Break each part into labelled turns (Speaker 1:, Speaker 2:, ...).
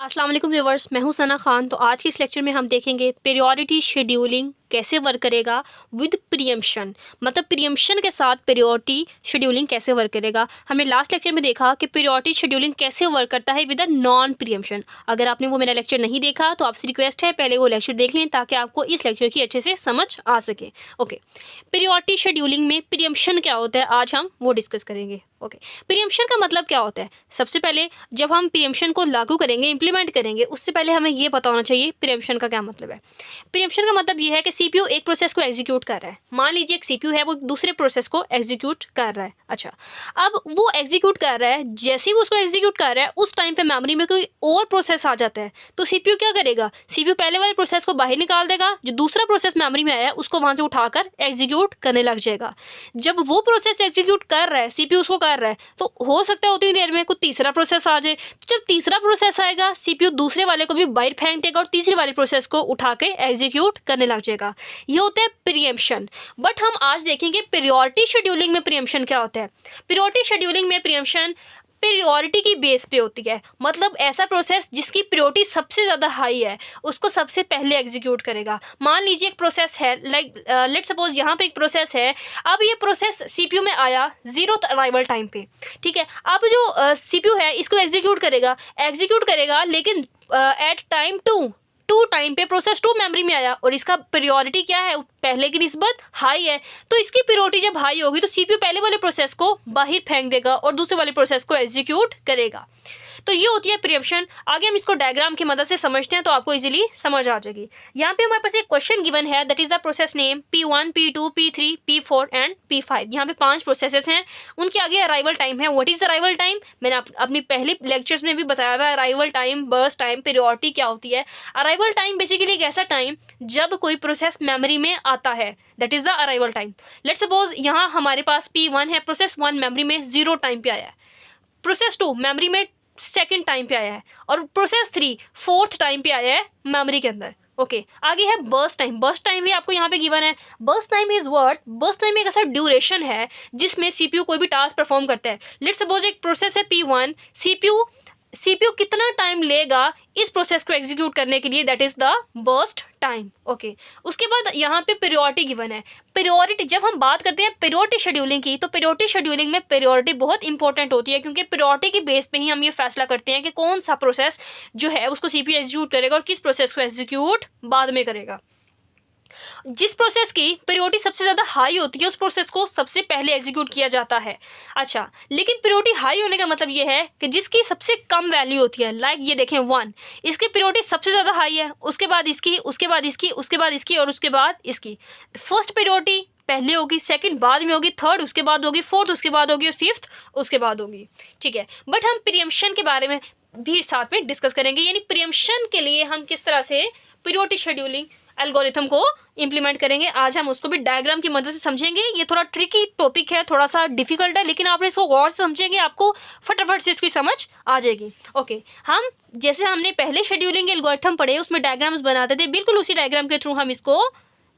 Speaker 1: अस्सलाम वालेकुम व्यूवर्स, मैं हूं सना खान। तो आज के इस लेक्चर में हम देखेंगे प्रायोरिटी शेड्यूलिंग कैसे वर्क करेगा विद प्रीएम्पशन। मतलब प्रीएम्पशन के साथ प्रायोरिटी शेड्यूलिंग कैसे वर्क करेगा। हमने लास्ट लेक्चर में देखा कि प्रायोरिटी शेड्यूलिंग कैसे वर्क करता है विद अ नॉन प्रीएम्पशन। अगर आपने वो मेरा लेक्चर नहीं देखा तो आपसे रिक्वेस्ट है पहले वो लेक्चर देख लें ताकि आपको इस लेक्चर की अच्छे से समझ आ सके। ओके, प्रायोरिटी शेड्यूलिंग में प्रीएम्पशन क्या होता है आज हम वो डिस्कस करेंगे। ओके, प्रीएम्पशन का मतलब क्या होता है। सबसे पहले जब हम प्रीएम्पशन को लागू करेंगे, इंप्लीमेंट करेंगे, उससे पहले हमें ये पता होना चाहिए प्रीएम्पशन का क्या मतलब है। प्रीएम्पशन का मतलब ये है कि सीपीयू एक प्रोसेस को एग्जीक्यूट कर रहा है। मान लीजिए एक सीपीयू है, वो दूसरे प्रोसेस को एग्जीक्यूट कर रहा है। अच्छा, अब वो एग्जीक्यूट कर रहा है, जैसे ही वो उसको एग्जीक्यूट कर रहा है उस टाइम पे मेमोरी में कोई और प्रोसेस आ जाता है तो सीपीयू क्या करेगा, सीपीयू पहले वाले प्रोसेस को बाहर निकाल देगा, जो दूसरा प्रोसेस मेमोरी में आया है उसको वहां से उठाकर एग्जीक्यूट करने लग जाएगा। जब वो प्रोसेस एग्जीक्यूट कर रहा है, सीपीयू उसको कर रहा है, तो हो सकता है उतनी देर में कोई तीसरा प्रोसेस आ जाए। जब तीसरा प्रोसेस आएगा सीपीयू दूसरे वाले को भी बाहर फेंक देगा और तीसरी वाली प्रोसेस को उठा के एग्जीक्यूट करने लग जाएगा। ये होता है प्रीएम्पशन। बट हम आज देखेंगे प्रायोरिटी शेड्यूलिंग में प्रीएम्पशन क्या होता है। प्रायोरिटी शेड्यूलिंग में प्रीएम्पशन प्रायोरिटी की बेस पे होती है। मतलब ऐसा प्रोसेस जिसकी प्रायोरिटी सबसे ज़्यादा हाई है उसको सबसे पहले एग्जीक्यूट करेगा। मान लीजिए एक प्रोसेस है, लेट सपोज यहाँ पे एक प्रोसेस है। अब ये प्रोसेस सीपीयू में आया 0th अराइवल टाइम पे, ठीक है। अब जो सीपीयू है इसको एग्जीक्यूट करेगा लेकिन एट टाइम टू टाइम पे प्रोसेस 2 मेमोरी में आया और इसका प्रायोरिटी क्या है, पहले की निस्बत हाई है। तो इसकी प्रायोरिटी जब हाई होगी तो सीपीयू पहले वाले प्रोसेस को बाहर फेंक देगा और दूसरे वाले प्रोसेस को एग्जीक्यूट करेगा। तो ये होती है प्रीएम्पशन। आगे हम इसको डायग्राम की मदद से समझते हैं तो आपको इजीली समझ आ जाएगी। यहाँ पे हमारे पास एक क्वेश्चन गिवन है, that is the process name P1, P2, P3, P4 and P5। यहाँ पे 5 प्रोसेसेस हैं, उनके आगे अराइवल टाइम है। व्हाट इज अराइवल टाइम, मैंने अपनी पहले लेक्चर्स में भी बताया हुआ है। Arrival time, burst time, priority क्या होती है। अराइवल टाइम बेसिकली एक ऐसा टाइम जब कोई प्रोसेस मेमोरी में आता है, that is the arrival time. Let suppose यहाँ हमारे पास P1 है, प्रोसेस 1 मेमोरी में 0 टाइम पे आया है। प्रोसेस 2 मेमोरी में 2nd टाइम पे आया है और प्रोसेस 3 4th टाइम पे आया है मेमोरी के अंदर। ओके, आगे है बर्स्ट टाइम। बर्स्ट टाइम भी आपको यहाँ पे गिवन है। Burst time is what, burst time एक ऐसा ड्यूरेशन है जिसमें सीपीयू कोई भी टास्क परफॉर्म करता है। लेट सपोज एक प्रोसेस है P1, सीपीयू कितना टाइम लेगा इस प्रोसेस को एग्जीक्यूट करने के लिए, that is the burst time. Okay, उसके बाद यहाँ पे प्रायोरिटी गिवन है। प्रायोरिटी, जब हम बात करते हैं प्रायोरिटी शेड्यूलिंग की, तो प्रायोरिटी शेड्यूलिंग में प्रायोरिटी बहुत इंपॉर्टेंट होती है क्योंकि प्रायोरिटी की बेस पे ही हम ये फैसला करते हैं कि कौन सा प्रोसेस जो है उसको सीपीयू एग्जीक्यूट करेगा और किस प्रोसेस को एग्जीक्यूट बाद में करेगा। जिस प्रोसेस की प्रायोरिटी सबसे ज़्यादा हाई होती है उस प्रोसेस को सबसे पहले एग्जीक्यूट किया जाता है। अच्छा, लेकिन प्रायोरिटी हाई होने का मतलब ये है कि जिसकी सबसे कम वैल्यू होती है, लाइक ये देखें 1, इसकी प्रायोरिटी सबसे ज़्यादा हाई है, उसके बाद इसकी, उसके बाद इसकी, उसके बाद इसकी और उसके बाद इसकी। फर्स्ट प्रायोरिटी पहले होगी, सेकंड बाद में होगी, थर्ड उसके बाद होगी, फोर्थ उसके बाद होगी और फिफ्थ उसके बाद होगी, ठीक है। बट हम प्रीएम्पशन के बारे में भी साथ में डिस्कस करेंगे, यानी प्रीएम्पशन के लिए हम किस तरह से प्रायोरिटी शेड्यूलिंग एल्गोरिथम को इंप्लीमेंट करेंगे। आज हम उसको भी डायग्राम की मदद से समझेंगे। ये थोड़ा ट्रिकी टॉपिक है, थोड़ा सा डिफिकल्ट है, लेकिन आप इसको गौर से समझेंगे आपको फटाफट से इसकी समझ आ जाएगी। ओके, हम जैसे हमने पहले शेड्यूलिंग एल्गोरिथम पढ़े उसमें डायग्राम्स बनाते थे, बिल्कुल उसी डायग्राम के थ्रू हम इसको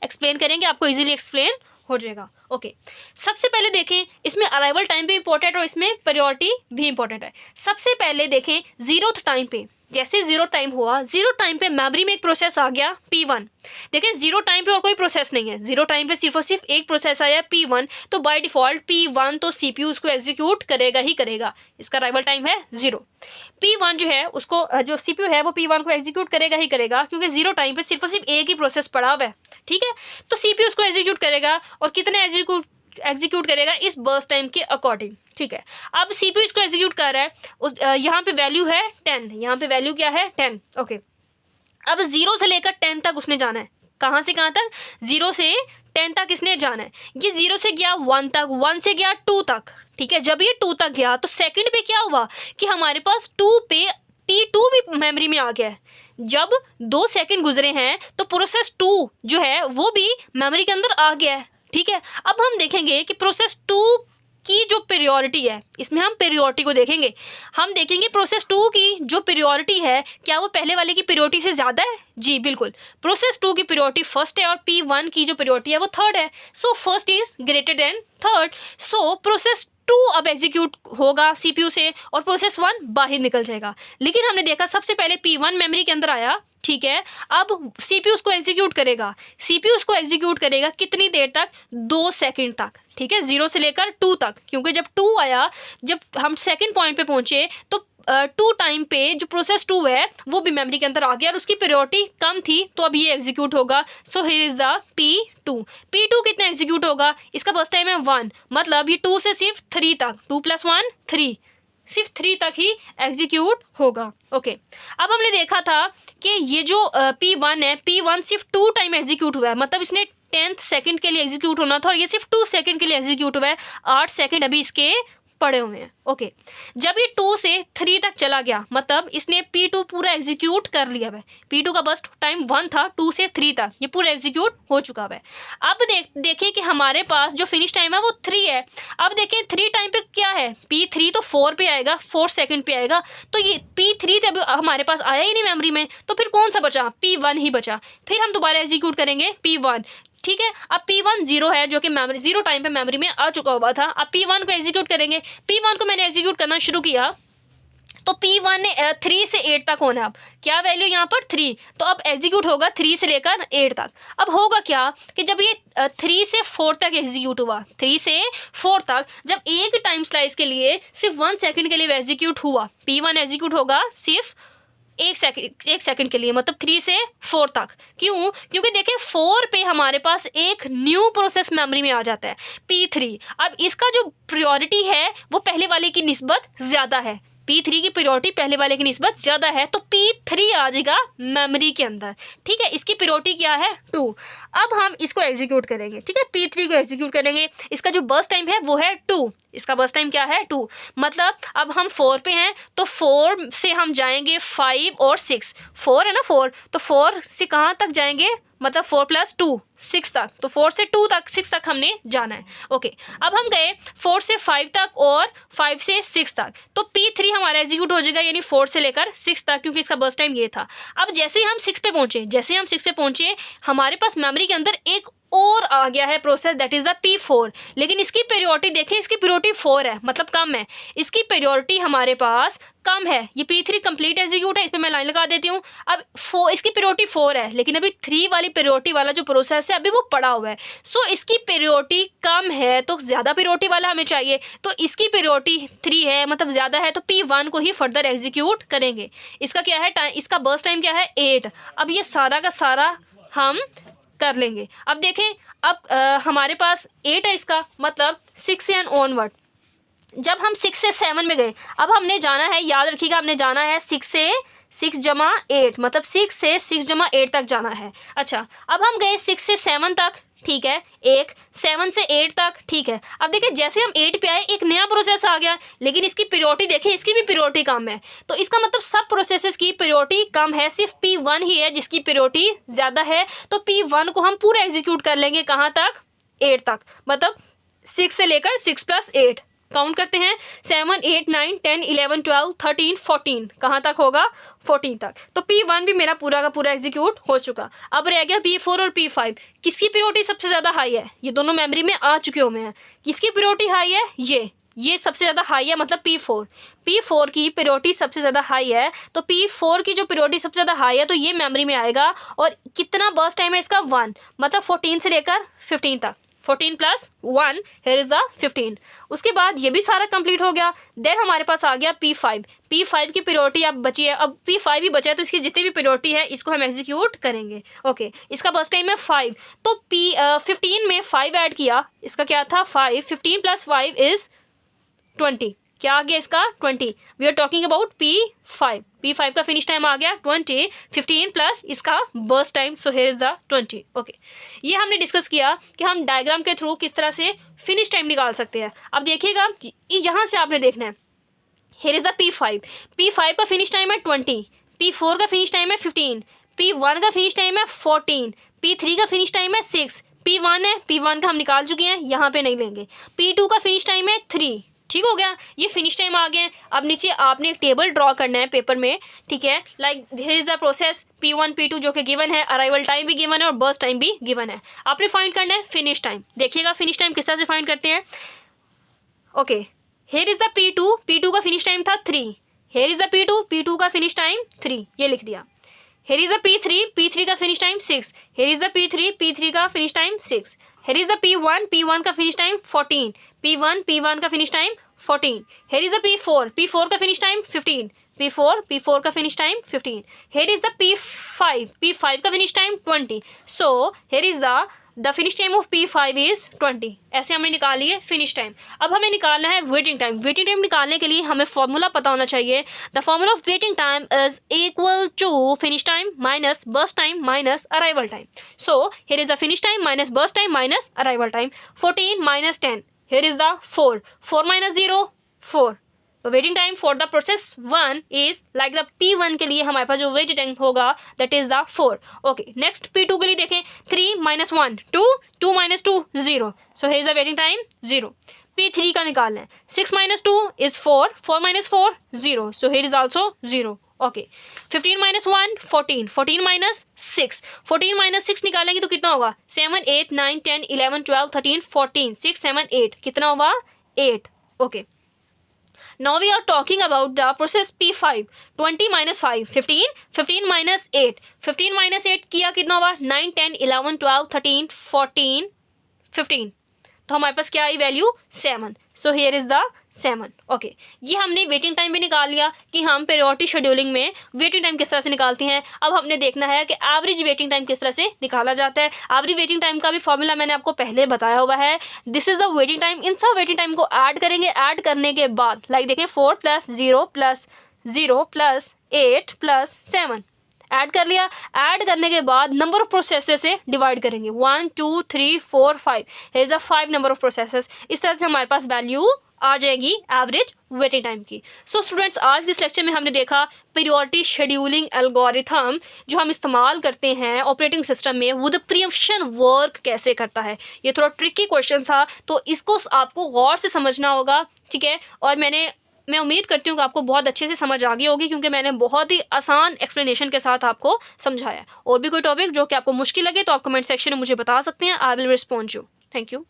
Speaker 1: एक्सप्लेन करेंगे, आपको इजीली एक्सप्लेन हो जाएगा। ओके, सबसे पहले देखें, इसमें अराइवल टाइम भी इंपॉर्टेंट है और इसमें प्रायोरिटी भी इंपॉर्टेंट है। सबसे पहले देखें 0th टाइम पे, जैसे 0 टाइम हुआ, 0 टाइम पे मेमोरी में एक प्रोसेस आ गया P1। देखें 0 टाइम पे और कोई प्रोसेस नहीं है, 0 टाइम पे सिर्फ और सिर्फ एक प्रोसेस आया P1, तो बाय डिफॉल्ट P1 तो सीपीयू उसको एग्जीक्यूट करेगा ही करेगा। इसका अराइवल टाइम है 0। P1 जो है उसको, जो सीपीयू है वो P1 को एग्जीक्यूट करेगा ही करेगा क्योंकि 0 टाइम पे सिर्फ और सिर्फ एक ही प्रोसेस पड़ा हुआ है, ठीक है। तो सीपीयू उसको एग्जीक्यूट करेगा और कितने एग्जीक्यूट करेगा इस बर्स्ट टाइम के अकॉर्डिंग, ठीक है। अब सीपीयू इसको एग्जीक्यूट कर रहा है, उस यहाँ पे वैल्यू है 10, यहाँ पे वैल्यू क्या है 10। ओके, अब 0 से लेकर 10 तक उसने जाना है। कहाँ से कहाँ तक, 0 से 10 तक इसने जाना है। ये 0 से गया 1 तक, 1 से गया 2 तक, ठीक है। जब ये 2 तक गया तो सेकंड पे क्या हुआ कि हमारे पास 2 पे P2 भी मेमोरी में आ गया है। जब 2 सेकंड गुजरे हैं तो प्रोसेस 2 जो है वो भी मेमोरी के अंदर आ गया है, ठीक है। अब हम देखेंगे कि प्रोसेस 2 की जो प्रायोरिटी है, इसमें हम प्रायोरिटी को देखेंगे। हम देखेंगे प्रोसेस 2 की जो प्रायोरिटी है क्या वो पहले वाले की प्रायोरिटी से ज़्यादा है। जी बिल्कुल, प्रोसेस 2 की प्रायोरिटी फर्स्ट है और P1 की जो प्रायोरिटी है वो थर्ड है। So first is greater than third. So process two अब एग्जीक्यूट होगा CPU से और प्रोसेस 1 बाहर निकल जाएगा। लेकिन हमने देखा सबसे पहले P1 मेमोरी के अंदर आया, ठीक है। अब CPU उसको एग्जीक्यूट करेगा, CPU उसको एग्जीक्यूट करेगा कितनी देर तक, 2 सेकंड तक, ठीक है, 0 से लेकर 2 तक, क्योंकि जब 2 आया, जब हम सेकंड पॉइंट पे पहुंचे तो 2 टाइम पे जो प्रोसेस 2 है वो भी मेमोरी के अंदर आ गया और उसकी प्रायोरिटी कम थी, तो अब ये एग्जीक्यूट होगा। सो हियर इज द P2 कितना एग्जीक्यूट होगा, इसका बस टाइम है 1, मतलब ये 2 से सिर्फ 3 तक, 2 + 1 3, सिर्फ 3 तक ही एग्जीक्यूट होगा। ओके, अब हमने देखा था कि ये जो P1 है, P1 सिर्फ 2 टाइम एग्जीक्यूट हुआ है, मतलब इसने 10th सेकंड के लिए एग्जीक्यूट होना था और ये सिर्फ 2 सेकंड के लिए एग्जीक्यूट हुआ है, 8 सेकंड अभी इसके पड़े हुए हैं। ओके, जब ये 2 से 3 तक चला गया, मतलब इसने P2 पूरा एग्जीक्यूट कर लिया है। P2 का बस टाइम 1 था, 2 से 3 तक ये पूरा एग्जीक्यूट हो चुका है। अब देखें कि हमारे पास जो फिनिश टाइम है वो 3 है। अब देखें 3 टाइम पे क्या है, P3 तो 4 पे आएगा, 4 सेकंड पे आएगा, तो ये P3 तो अभी हमारे पास आया ही नहीं मेमोरी में, तो फिर कौन सा बचा, P1 ही बचा। फिर हम दोबारा एग्जीक्यूट करेंगे P1, ठीक है। अब P1 0 है, जो कि मेमोरी 0 टाइम पे मेमोरी में आ चुका हुआ था। अब P1 को एग्जीक्यूट करेंगे, P1 को मैंने एग्जीक्यूट करना शुरू किया तो P1 ने 3 से 8 तक होना है। अब क्या वैल्यू यहाँ पर 3, तो अब एग्जीक्यूट होगा 3 से लेकर 8 तक। अब होगा क्या कि जब ये 3 से 4 तक एग्जीक्यूट हुआ, 3 से 4 तक जब एक टाइम स्लाइस के लिए सिर्फ 1 सेकंड के लिए एग्जीक्यूट हुआ, P1 एग्जीक्यूट होगा सिर्फ 1 सेकंड के लिए, मतलब 3 से 4 तक। क्यों, क्योंकि देखिए 4 पे हमारे पास एक न्यू प्रोसेस मेमोरी में आ जाता है, P3। अब इसका जो प्रायोरिटी है वो पहले वाले की निस्बत ज़्यादा है, P3 की प्रायोरिटी पहले वाले की निस्बत ज़्यादा है, तो P3 आ जाएगा मेमोरी के अंदर, ठीक है। इसकी प्रायोरिटी क्या है, 2। अब हम इसको एग्जीक्यूट करेंगे, ठीक है, P3 को एग्जीक्यूट करेंगे। इसका जो बर्स्ट टाइम है वो है 2, इसका बर्स्ट टाइम क्या है 2, मतलब अब हम 4 पे हैं तो 4 से हम जाएंगे 5 और 6, 4 है ना 4, तो 4 से कहाँ तक जाएंगे, मतलब 4 + 2 6 तक, तो 4 से 2 तक 6 तक हमने जाना है। ओके, अब हम गए 4 से 5 तक और 5 से 6 तक, तो P3 हमारा एग्जीक्यूट हो जाएगा, यानी 4 से लेकर 6 तक, क्योंकि इसका बर्स्ट टाइम ये था। अब जैसे ही हम 6 पे पहुंचे, हमारे पास मेमोरी के अंदर एक और आ गया है process, that is the P4। लेकिन इसकी प्रायोरिटी देखें, इसकी प्रायोरिटी 4 है, मतलब कम है, इसकी प्रायोरिटी हमारे पास कम है। ये P3 कंप्लीट एग्जीक्यूट है, इस पर मैं लाइन लगा देती हूँ। अब इसकी प्रायोरिटी 4 है, लेकिन अभी 3 वाली प्रायोरिटी वाला जो प्रोसेस है अभी वो पड़ा हुआ है। सो इसकी प्रायोरिटी कम है, तो ज़्यादा प्रायोरिटी वाला हमें चाहिए, तो इसकी प्रायोरिटी 3 है, मतलब ज़्यादा है, तो P1 को ही फर्दर एग्जीक्यूट करेंगे। इसका क्या है टाइम, इसका बर्स्ट टाइम क्या है 8। अब ये सारा का सारा हम कर लेंगे। अब देखें, अब हमारे पास 8 है, इसका मतलब 6 एंड ऑनवर्ड। जब हम 6 से 7 में गए, अब हमने जाना है, याद रखिएगा, हमने जाना है 6 से 6 जमा 8, मतलब 6 से 6 जमा 8 तक जाना है। अच्छा, अब हम गए 6 से 7 तक, ठीक है, 7 से 8 तक, ठीक है। अब देखिए जैसे हम 8 पे आए एक नया प्रोसेस आ गया, लेकिन इसकी प्रायोरिटी देखें, इसकी भी प्रायोरिटी कम है, तो इसका मतलब सब प्रोसेसेस की प्रायोरिटी कम है, सिर्फ P1 ही है जिसकी प्रायोरिटी ज़्यादा है। तो P1 को हम पूरा एग्जीक्यूट कर लेंगे, कहाँ तक, 8 तक, मतलब 6 से लेकर 6 + 8 काउंट करते हैं, 7 8 9 10 11 12 13 14, कहाँ तक होगा, 14 तक। तो P1 भी मेरा पूरा का पूरा एग्जीक्यूट हो चुका। अब रह गया P4 और P5, किसकी प्रायोरिटी सबसे ज़्यादा हाई है, ये दोनों मेमोरी में आ चुके हुए हैं। किसकी प्रायोरिटी हाई है, ये सबसे ज़्यादा हाई है, मतलब P4 की प्रायोरिटी सबसे ज़्यादा हाई है, तो P4 की जो प्रायोरिटी सबसे ज़्यादा हाई है तो ये मेमोरी में आएगा। और कितना बर्स्ट टाइम है इसका, 1, मतलब 14 से लेकर 15 तक, 14 + 1 here is the 15। उसके बाद ये भी सारा कंप्लीट हो गया। देन हमारे पास आ गया P5 की प्रायोरिटी अब बची है, अब P5 ही बचा है, तो इसकी जितनी भी प्रायोरिटी है इसको हम एग्जीक्यूट करेंगे। ओके, इसका बस टाइम है 5, तो 15 में 5 ऐड किया, इसका क्या था 5, 15 + 5 is 20, क्या आ गया इसका 20। We are talking about P5 का फिनिश टाइम आ गया 20, 15 प्लस इसका burst time, so here is the 20। Okay, ये हमने डिस्कस किया कि हम डायग्राम के थ्रू किस तरह से फिनिश टाइम निकाल सकते हैं। अब देखिएगा यहाँ से आपने देखना है, हियर इज द P5 का फिनिश टाइम है 20, P4 का फिनिश टाइम है 15, P1 का फिनिश टाइम है 14, P3 का फिनिश टाइम है 6, P1 है, P1 का हम निकाल चुके हैं, यहाँ पे नहीं लेंगे। P2 का फिनिश टाइम है 3, ठीक हो गया, ये फिनिश टाइम आ गए। अब नीचे आपने एक टेबल ड्रॉ करना है पेपर में, ठीक है, like here is the process P1 P2 जो कि गिवन है, अराइवल टाइम भी गिवन है और बर्स्ट टाइम भी गिवन है। आपने फाइंड करना है फिनिश टाइम। देखिएगा फिनिश टाइम किस तरह से फाइंड करते हैं। Okay, here is the P2, P2 का फिनिश टाइम था 3, here is the P2, P2 का फिनिश टाइम 3, ये लिख दिया। Here is the P3, P3 का finish time 6, here is the P3, P3 का finish time 6, here is the P1, P1 का finish time 14, P1, P1 का finish time 14, here is the P4, P4 का finish time 15, P4, P4 का finish time 15, here is the P5, P5 का finish time 20, so here is the finish time of P5 is 20। ऐसे हमने निकाल लिए finish time. अब हमें निकालना है वेटिंग टाइम। वेटिंग टाइम निकालने के लिए हमें फॉर्मूला पता होना चाहिए। The formula of waiting time is equal to finish time minus burst time minus arrival time. So here is the finish time minus burst time minus arrival time. 14 minus 10, here is the 4, 4 minus 0, 4। तो waiting time for the process 1 is like the P1 के लिए हमारे पास जो waiting time होगा that is the 4। Okay, next P2 के लिए देखें, 3 minus 1 2, 2 minus 2 0, so here is the waiting time 0। P3 का निकालना है, 6 minus 2 is 4, 4 minus 4 0, so here is also 0। Okay, 15 minus 1 14, 14 minus 6, 14 minus 6 निकालेंगे तो कितना होगा, 7 8 9 10 11 12 13 14, 6 7 8, कितना होगा 8। Okay, now we are talking about the process P5, 20 minus 5 15, 15 minus 8, 15 minus 8 किया कितना होगा, 9 10 11 12 13 14 15, तो हमारे पास क्या I value 7, so here is the 7। Okay, ये हमने वेटिंग टाइम भी निकाल लिया कि हम पीरियोडिक शेड्यूलिंग में वेटिंग टाइम किस तरह से निकालते हैं। अब हमने देखना है कि एवरेज वेटिंग टाइम किस तरह से निकाला जाता है। एवरेज वेटिंग टाइम का भी फॉर्मूला मैंने आपको पहले बताया हुआ है। This is the waiting time. इन सब वेटिंग टाइम को ऐड करेंगे, ऐड करने के बाद लाइक देखें 4 plus 0 plus 0 plus 8 plus 7 add कर लिया। ऐड करने के बाद नंबर ऑफ प्रोसेसेस से डिवाइड करेंगे, 1 2 3 4 5, here is a 5 number of processes. इस तरह से हमारे पास वैल्यू आ जाएगी एवरेज वेटिंग टाइम की। सो स्टूडेंट्स, आज इस लेक्चर में हमने देखा पीरियोडिक शेड्यूलिंग एल्गोरिथम जो हम इस्तेमाल करते हैं ऑपरेटिंग सिस्टम में, वो द प्रीएम्पशन वर्क कैसे करता है। ये थोड़ा ट्रिकी क्वेश्चन था, तो इसको आपको गौर से समझना होगा, ठीक है। और मैं उम्मीद करती हूँ कि आपको बहुत अच्छे से समझ आ गई होगी, क्योंकि मैंने बहुत ही आसान एक्सप्लेनेशन के साथ आपको समझाया। और भी कोई टॉपिक जो कि आपको मुश्किल लगे तो आप कमेंट सेक्शन में मुझे बता सकते हैं। I will respond you. Thank you.